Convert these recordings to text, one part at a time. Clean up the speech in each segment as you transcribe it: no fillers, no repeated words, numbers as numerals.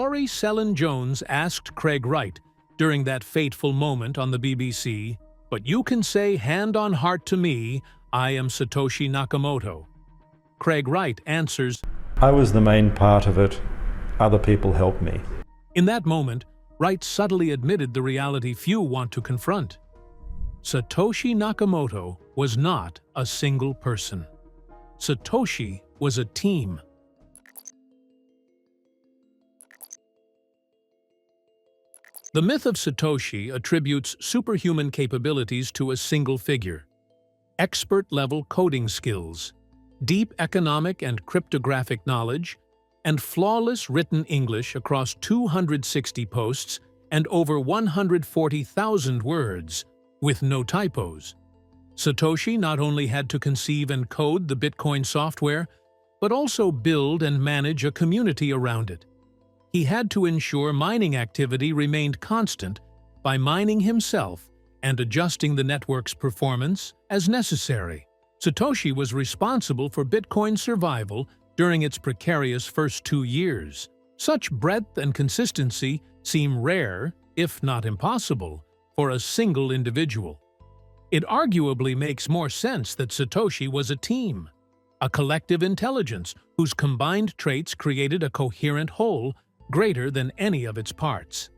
Laurie Sellon-Jones asked Craig Wright during that fateful moment on the BBC, "But you can say hand on heart to me, I am Satoshi Nakamoto." Craig Wright answers, "I was the main part of it. Other people helped me." In that moment, Wright subtly admitted the reality few want to confront. Satoshi Nakamoto was not a single person. Satoshi was a team. The myth of Satoshi attributes superhuman capabilities to a single figure. Expert-level coding skills, deep economic and cryptographic knowledge, and flawless written English across 260 posts and over 140,000 words, with no typos. Satoshi not only had to conceive and code the Bitcoin software, but also build and manage a community around it. He had to ensure mining activity remained constant by mining himself and adjusting the network's performance as necessary. Satoshi was responsible for Bitcoin's survival during its precarious first 2 years. Such breadth and consistency seem rare, if not impossible, for a single individual. It arguably makes more sense that Satoshi was a team, a collective intelligence whose combined traits created a coherent whole greater than any of its parts.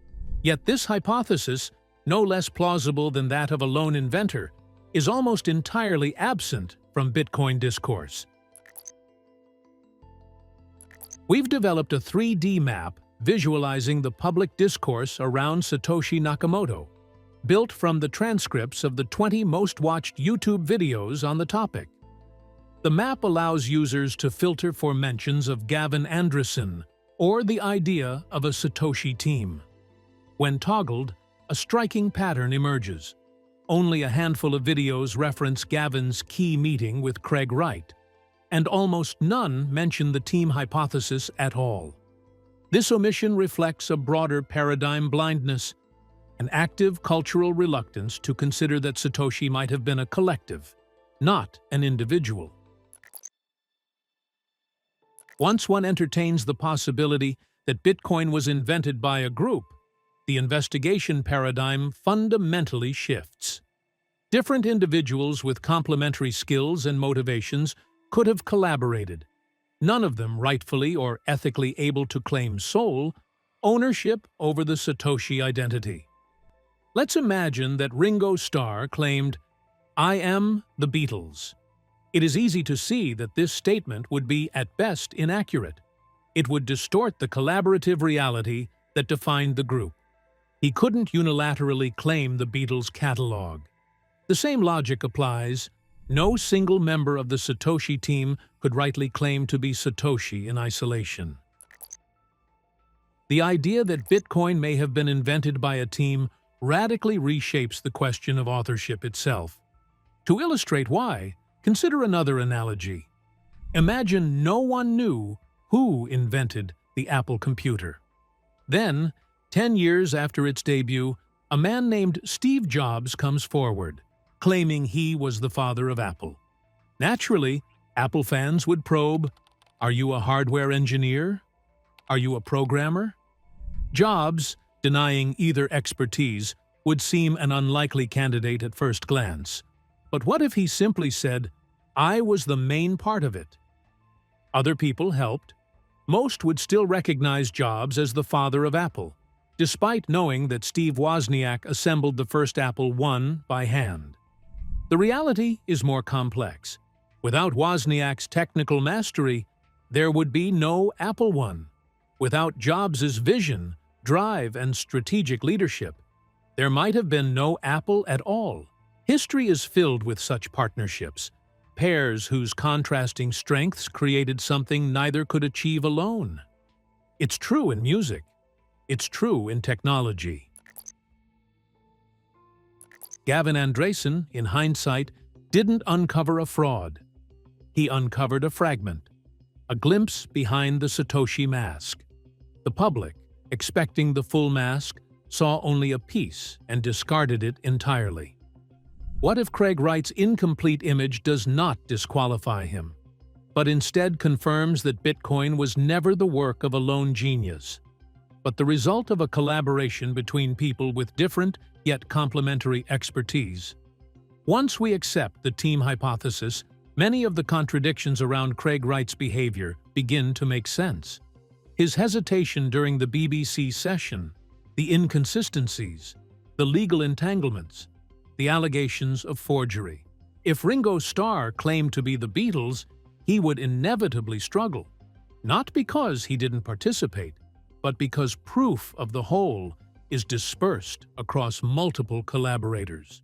Yet this hypothesis, no less plausible than that of a lone inventor, is almost entirely absent from Bitcoin discourse. We've developed a 3D map visualizing the public discourse around Satoshi Nakamoto, built from the transcripts of the 20 most-watched YouTube videos on the topic. The map allows users to filter for mentions of Gavin Andresen or the idea of a Satoshi team. When toggled, a striking pattern emerges. Only a handful of videos reference Gavin's key meeting with Craig Wright, and almost none mention the team hypothesis at all. This omission reflects a broader paradigm blindness, an active cultural reluctance to consider that Satoshi might have been a collective, not an individual. Once one entertains the possibility that Bitcoin was invented by a group, the investigation paradigm fundamentally shifts. Different individuals with complementary skills and motivations could have collaborated, none of them rightfully or ethically able to claim sole ownership over the Satoshi identity. Let's imagine that Ringo Starr claimed, "I am the Beatles." It is easy to see that this statement would be at best inaccurate. It would distort the collaborative reality that defined the group. He couldn't unilaterally claim the Beatles' catalog. The same logic applies. No single member of the Satoshi team could rightly claim to be Satoshi in isolation. The idea that Bitcoin may have been invented by a team radically reshapes the question of authorship itself. To illustrate why, consider another analogy. Imagine no one knew who invented the Apple computer. Then, 10 years after its debut, a man named Steve Jobs comes forward, claiming he was the father of Apple. Naturally, Apple fans would probe, "Are you a hardware engineer? Are you a programmer?" Jobs, denying either expertise, would seem an unlikely candidate at first glance. But what if he simply said, "I was the main part of it"? Other people helped. Most would still recognize Jobs as the father of Apple, despite knowing that Steve Wozniak assembled the first Apple I by hand. The reality is more complex. Without Wozniak's technical mastery, there would be no Apple I. Without Jobs' vision, drive, and strategic leadership, there might have been no Apple at all. History is filled with such partnerships, pairs whose contrasting strengths created something neither could achieve alone. It's true in music. It's true in technology. Gavin Andresen, in hindsight, didn't uncover a fraud. He uncovered a fragment, a glimpse behind the Satoshi mask. The public, expecting the full mask, saw only a piece and discarded it entirely. What if Craig Wright's incomplete image does not disqualify him, but instead confirms that Bitcoin was never the work of a lone genius, but the result of a collaboration between people with different yet complementary expertise. Once we accept the team hypothesis, many of the contradictions around Craig Wright's behavior begin to make sense. His hesitation during the BBC session, the inconsistencies, the legal entanglements, the allegations of forgery. If Ringo Starr claimed to be the Beatles, he would inevitably struggle, not because he didn't participate, but because proof of the whole is dispersed across multiple collaborators.